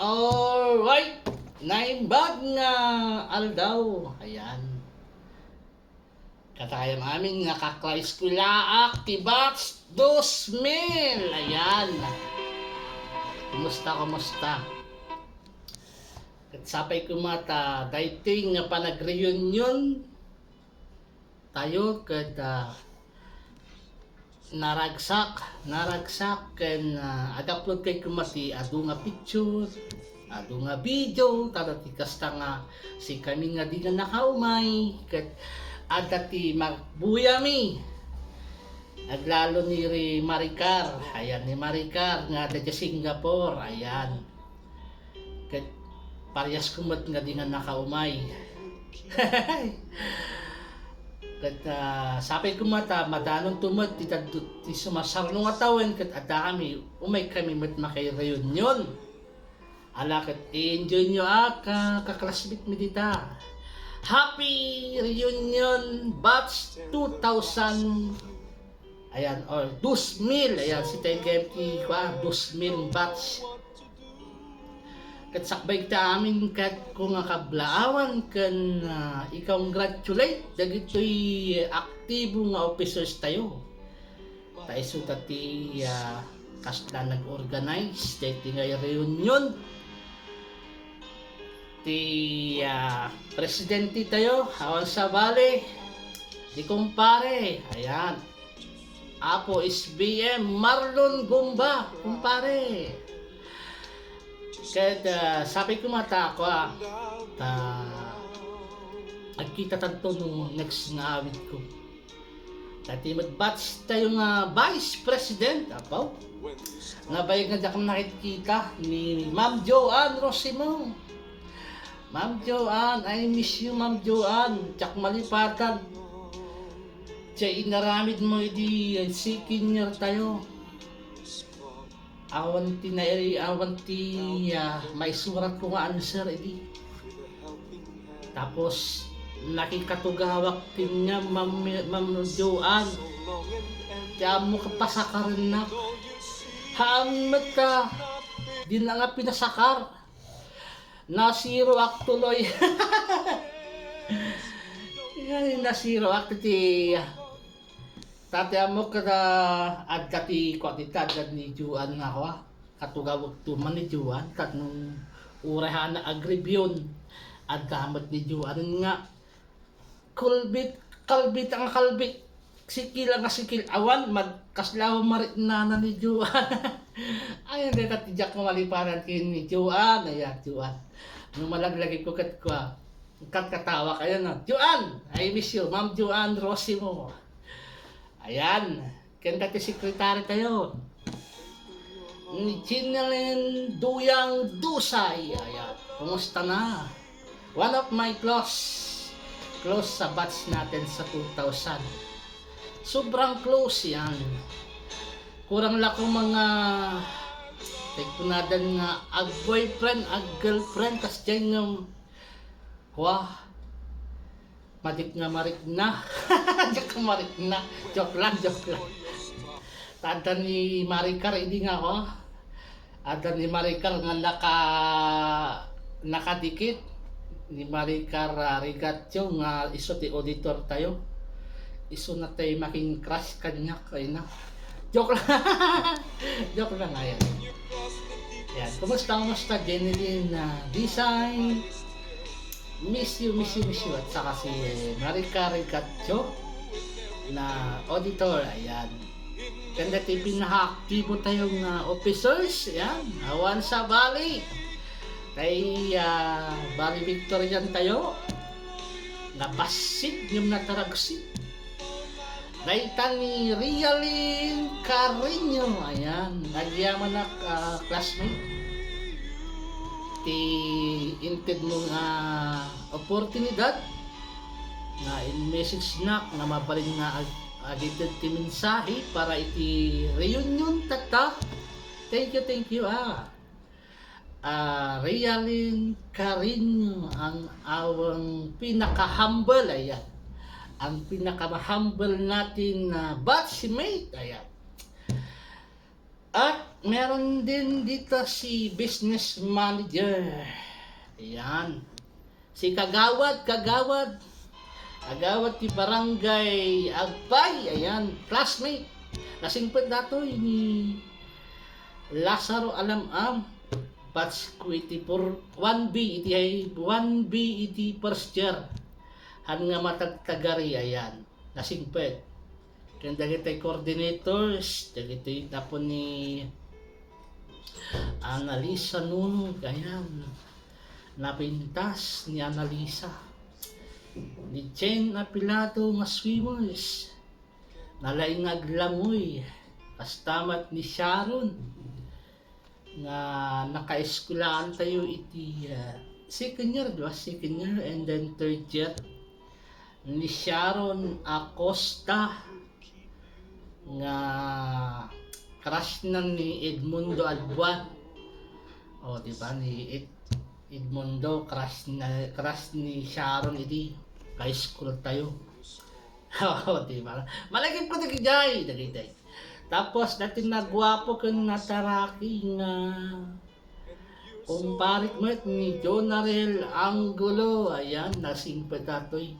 Alright, naimbag nga aldaw. Ayan. Katayang amin nga kakla-eskwela Actibats 2000. Ayan. Kumusta? Kat sapay kumata, dating nga pa nag-reunion tayo kat naragsak ken ag-upload kay kumati adu nga picture, adu nga video tadati kasta nga si kami nga di nga nakaumay ket adati magbuyami naglalo ni Maricar. Ayan ni Maricar nga da Singapore. Ayan ket parehas kumat nga di nga nakaumay. Kat sapay kumata madanong tumot ti sumasarno nga tawen kat ada kami umay kami met makay reunion. Ala kat enjoy nyo kaklasmit mi dita. Happy reunion batch 2000. Ayan or 2000. Ayan si TGMT ko 2000 batch. Kat sakbay ta amin kat kung kablaawan kan i-congratulate dagitoy aktibo nga officers tayo. Tayo so tati kasla nag-organize dati nga reunion ti presidente tayo awan sa bale di kumpare. Ayan Apo SBM Marlon Gumba kumpare. Kaya sabi ko mata ako agkita tanto nung next nga awit ko. Dati mag-batch tayo nga Vice President. Apaw. Nabayag nga akong nakikita ni Ma'am Joanne Rosimo. Ma'am Joanne, I miss you Ma'am Joanne. Tsak malipatan. Siya inaramid mo di sikin niya tayo. Awanti may surat ko nga answer edi. Tapos nakikatugawak din niya Ma'am Joanne. Kaya mo kapasakarin na. Hamet ka. Di na nga pinasakar. Nasiro ak tuloy. Nasiro ak ti tati amo kada ad kati ko ti tad ni Juan nga ko katugawag tuman ni Juan kat nung urehan na agribyon ad damat ni Juan nga kalbit sikil nga sikil awan magkaslaw marit na ni Juan. Ayun dito tijak mo maliparan kin ni Juan. Ayan Juan nung malaglagi ko kat katawa kayo na Juan I miss you Ma'am Joanne Rosimo. Ayan, kaya dati sekretary tayo. Ni Chinalyn Duyang Dusay. Ayan, kumusta na? One of my close sa batch natin sa 2000. Sobrang close yan. Kurang lang kung mga tekunadan nga ag-boyfriend, ag-girlfriend, kas dyan nga madik nga marik na. Joke lang. Tanda ni Maricar, hindi nga ako. Ada ni Maricar nga nakadikit. Ni Maricar Rigatyo nga iso ti auditor tayo. Iso na tayo making crush kanya kayo na. Joke lang ayan. Yan. Kumusta Jeneline Design? Miss you at saka si Maricar Rigatyo na auditor. Ayan ganda TV na aktibo tayong officers. Ayan awan sa Bali kay Bali Victorian tayo nabasid yung nataragsi daitan ni Realin Carino. Ayan nagyaman na classmate ti inted mo nga oportunidad na in-message na mabalin nga agited ti mensahe para iti reunion tata. Thank you Realin Carino ang awang pinaka-humble. Ayan ang pinaka-humble natin na batchmate. Ayan at meron din dito si business manager. Ayan. Si Kagawad ti Barangay Agpay. Ayan, classmate. Nasingpad dato ni Lazaro Alamam. Batch ko iti for 1B iti ay 1B iti first year. Han nga matagtagari ayan. Nasingpad. Kaya dagitay coordinators, dagitay tapon ni Analisa Nuno, ayan. Napintas ni Analisa. Ni Jen Apilado nga swimmers. Nalaing aglangoy. Kastamat ni Sharon. Nga naka-eskulaan tayo iti second year, diba? Second year and then third year. Ni Sharon Acosta. Nga crush na ni Edmundo Albuan. O, diba? Ni Edmundo, crush ni Sharon iti. High school tayo. O, diba? Malagim ko nagigay. Tapos, natin nagwapo kung nataraki nga kumparik mo ni Jonarel Angulo. Ayan, nasimpa tatoy.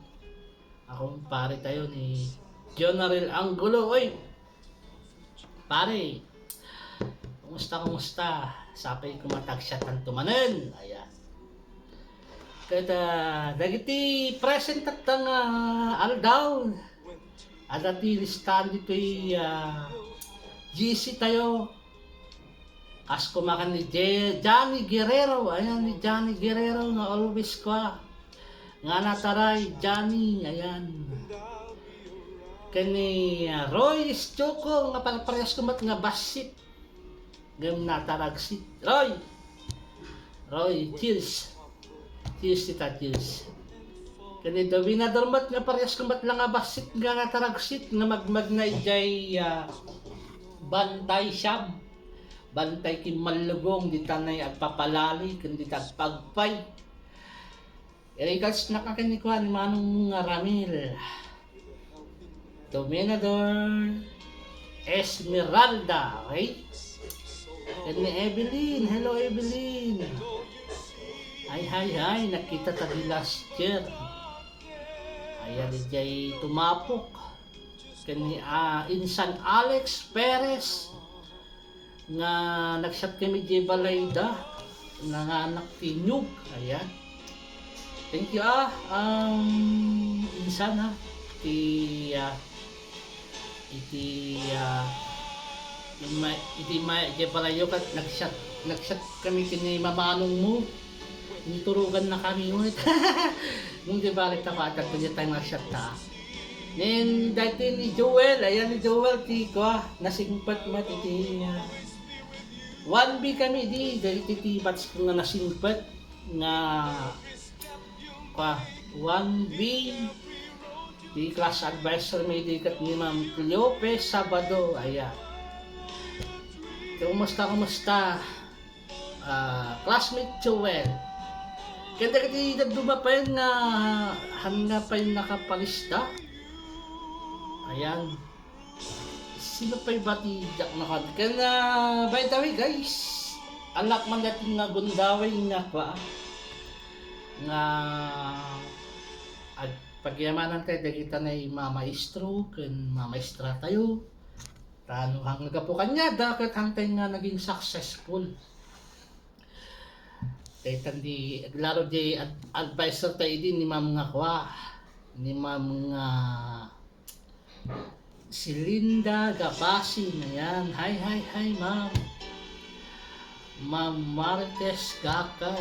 Akong pare tayo ni Jonarel Angulo. Oy, pare, kumusta? Sapay kumatagsya tanto manen. Ayan. Kaya dagiti present at aldaw. Adati listan dito'y GC tayo. As kumakan ni Johnny Guerrero. Ayan, ni Johnny Guerrero nga always kwa. Nga nataray, Johnny. Ayan. Kani Roy Choco nga parehas kumat nga basit. Gam nataragsit. Roy, cheers. Cheers tita, cheers. Kani Dawina Dormat nga parehas kumat lang nga basit nga nataragsit nga magmag na ijay bantay siyam. Bantay ki malugong di tanay agpapalali kundi tagpagpay. Erikas nakakinikuha ni Manong Ramil. Dominador Esmeralda, okay? And ni Evelyn, hello Evelyn. Hi, nakita tayo last year. Ayan, jay tumapok. Kani Insan Alex Perez nga nagshot kami jay Balayda nanganak tinyug. Ayan. Thank you Insan ha. Iti palayo kat nagshot kami kini mamanong mo. Niturugan na kami mo. Nung di balik na pa at kanya tayo nagshot ta. Then dati ni Joel, ayan ni Joel tiko nasingpat mat iti 1B kami di dati ti batch ko nga nasingpat nga 1B di class advisor may dikat ni Ma'am Cleope Sabado. Ayan. Kumusta? Classmate Joel. Kaya dati dumapay na hanapay nakapalista. Ayan. Sino pa yung bati Jack Nakad? Kaya by the way guys, anak man natin nga gundaway nga pa. Nga pagyamanan tayo dagita na mamaestro kan mamaestra tayo tano hang nagapukan niya dapat hantay nga naging successful tayo tandi laro di advisor tayo din ni ma'am nga kwa ni ma'am nga si Linda Gapasin. Ayan, hi ma'am Marites Gakat,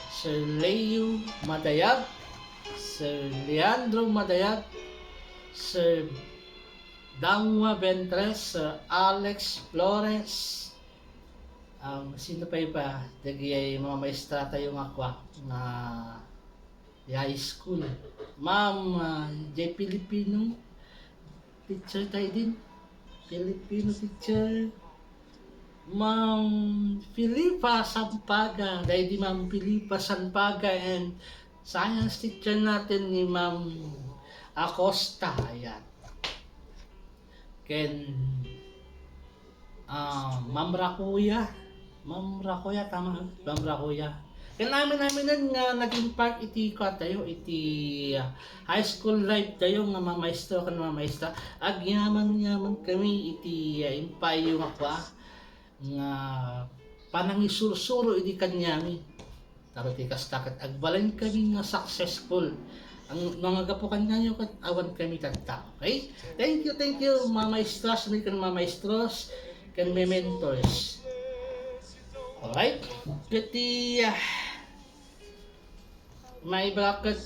Sir Leo Madayag, Sir Leandro Madayag, Sir Dangwa Ventres, Sir Alex Flores. Sino pa iba? Dagi ay mga maestra tayo nga kwa na high school. Ma'am J. Filipino teacher tayo din. Filipino teacher. Ma'am Filipa Sampaga. Dahil di Ma'am Filipa Sampaga and science teacher natin ni Ma'am Acosta. Ayan. Ken Ma'am Rakuya. Ma'am Rakuya, tama. Ma'am Rakuya. Kaya namin nga naging part iti ko tayo, iti high school life tayo nga mamaestro kan mamaestra. Agyaman kami iti impayo nga kwa nga panangisursuro iti kanyami. Taro ti kastakat agbalan kami nga successful. Ang mga gapukan nyo kat awan kami tatta. Okay? Thank you mga maestros, kan mga maestros, kan may mentors. Alright? Kati may bracket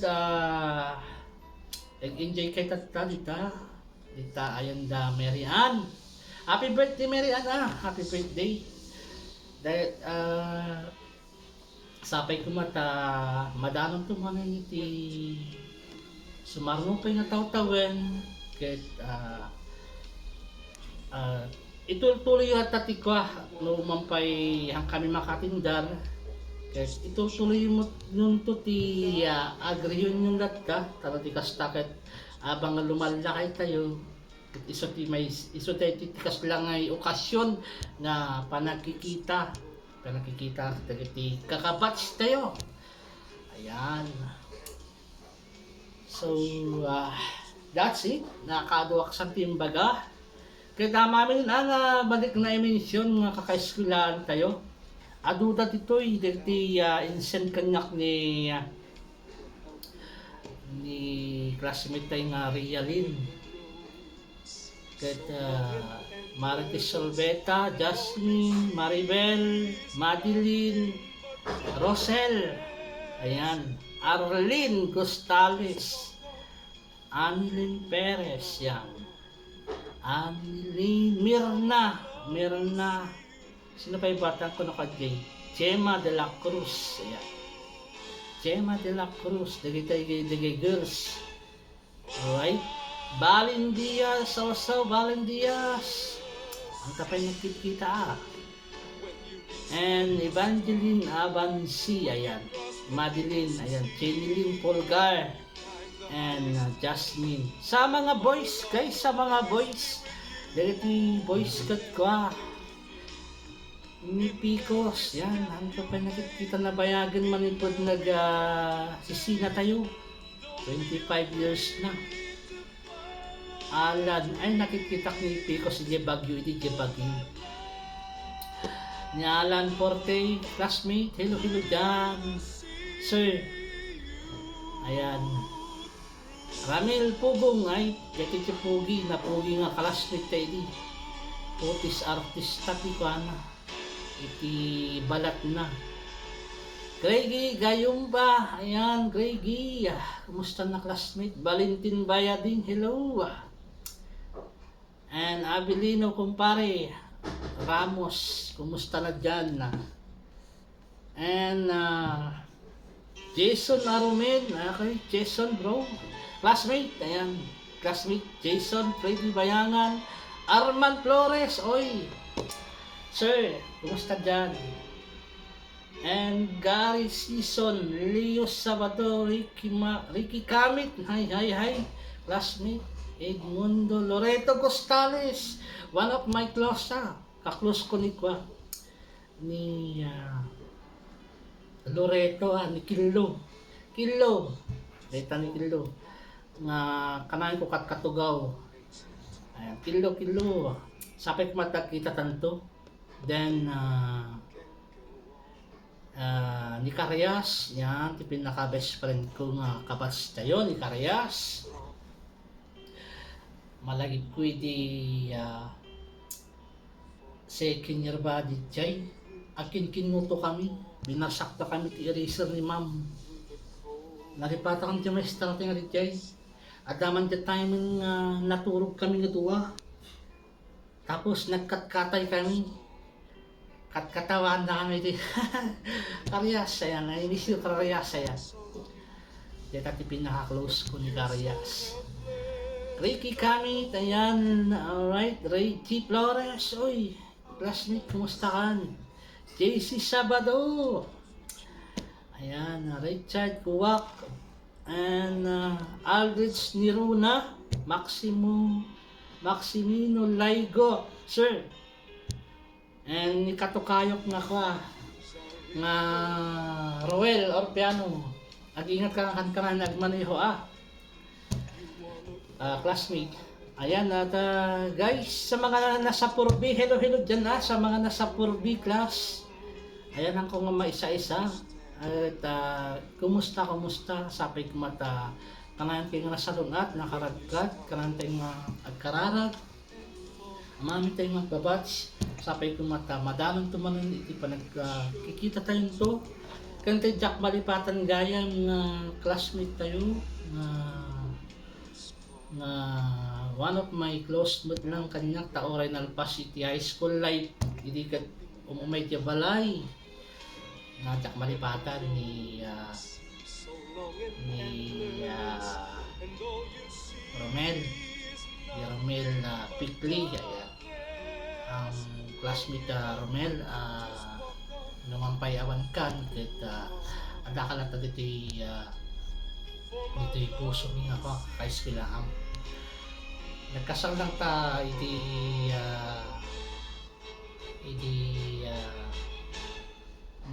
enjoy kay tatta dita ayan da Mary Ann. Happy birthday Mary Ann happy birthday. Dahil sapay ko mata madanon to mga iti sumarno pa nga taw-tawen ket ituloy at tatikwa no mampay ang kami makatindar ket ituloy mo nun to ti agreyon yung latka tara ti kastaket abang lumalakay tayo iso ti tikas lang ay okasyon na panagkikita ti kakabats tayo. Ayan. So that's it. Nakaduwak sa timbaga. Kaya tama min balik na i-mention nga kakaeskulaan tayo. Aduda dito'y dito insent kanyak ni classmate tayo nga Rialin. Kaya Marites Solveta, Jasmine, Maribel, Madeline, Rosel, ayan, Arlene Gustales, Anilin Perez, yan, Anilin, Mirna, sino pa yung batang ko naka-J? Gemma de la Cruz, ayan, Gemma de la Cruz, dagay girls, alright, Balin Diaz, also Balin Diaz, ang tapay nagkikita and Evangeline Abansi, ayan, Madeline, ayan, Jeneline Polgar, and Jasmine. Sa mga boys, guys, sa mga boys, dito boys kat ko ni Picos, yan, ang tapay nagkikita na bayagan manipod sisina tayo, 25 years na. Alan, ay nakikita ni Pico si Jebagyo, iti Jebagyo. Ni Alan Forte, classmate, hello dyan, sir. Ayan. Ramil Pugong, ay, iti Pugi, na Pugi nga classmate tayo di. Putis artista ti ko iti balat na. Gregi Gayumba, ayan, Gregi, kumusta na classmate? Valentin Bayading, hello. And Abilino kumpare Ramos, kumusta na dyan? And Jason Arumen, okay, Jason bro, classmate, ayan, classmate Jason, Freddy Bayangan, Arman Flores, oy, sir, kumusta dyan? And Gary Season, Leo Sabado, Ricky Kamit, hi, classmate, Edmundo Loreto Costales, one of my close kaklose ko ni kwa ni Loreto ni Kilo data ni Kilo nga kanain ko katugaw, ayan, Kilo sapay matag kita tanto, then ni Carias, yan, pinaka best friend ko nga kabats tayo ni Carias. Malagi ko di second year ba di jay akin kinuto kami, binasakta kami ti eraser ni ma'am, naripata kami ti maestra ti nga di jay adaman di time naturog kami nga tuwa, tapos nagkatkatay kami, katkatawan na kami di Carias, ayan, nainis yung Carias, ayan, di tati pinaka-close ko ni Carias. Ricky Kamit, ayan, alright, Ray T. Flores, oy, classmate, kumusta kan? JC Sabado, ayan, Richard Kuwak, and Aldrich Niruna, Maximino Laigo, sir, And ni katukayok nga kwa nga Roel or piano. Ag-ingat ka na nagmaneho classmate. Ayan at guys, sa mga nasa purbi, hello dyan sa mga nasa purbi class. Ayan ang kong maisa-isa. At kumusta sapay kumata kanayan kayo nga nasalunat, nakaragkat, kanayan tayo nga agkararag. Amami tayo magbabatch, sapay kumata madamang tumanan iti pa nagkikita tayo to. Kantay Jack Malipatan gaya nga classmate tayo na one of my close mate lang kanyak taoray nalpas iti high school life hindi ka umumay ti balay na Jack Malipatan ni Romel na Pikli ang classmate Romel numampayawan kan ket ada kalat diti diti puso ni ako kay eskwelahan nagkasal lang ta iti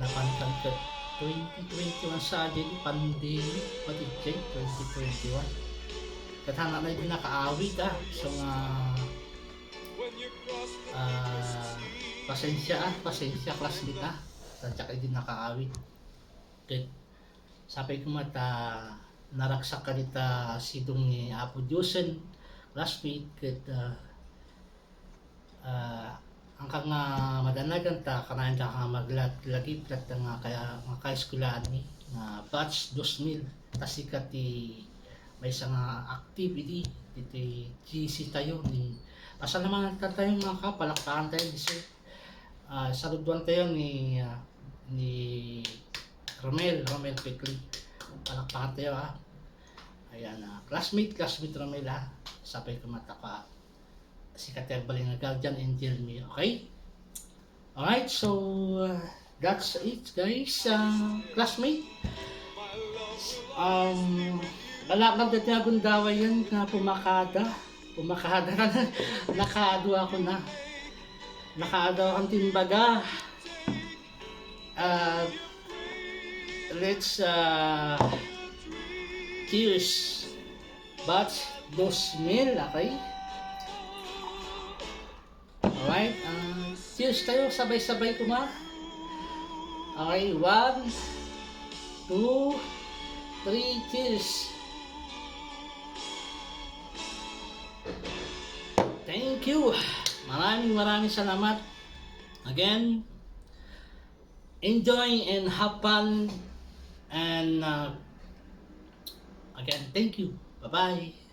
napantan ket 2021 sa di pandemic pati 2021 ket hana na din nakaawit so nga pasensya classmate tsaka din nakaawit ket sapay ko mata naraksak ka dita sidong ni Apo Diyosen classmate ket ang kang madanagan ta kanayan ta nga maglagip nga kaya nga kaeskwelahan ni nga batch 2000 tasikat ti may isang activity iti GC tayo ni pasalamahan tayo mga kapalakpakan tayo disi saluduan tayo ni Romel Pikli palakpakan tayo ayan classmate Romel sapay kumata ka si Katerbali nga guardian angel me okay alright so that's it guys classmate balakang dati nga gundaway yan na pumakada na nakaado ako na nakaado ang timbaga let's cheers batch 2000 okay alright cheers tayo sabay-sabay kuma okay 1 2 3 cheers thank you maraming salamat again enjoy and have fun and again thank you bye bye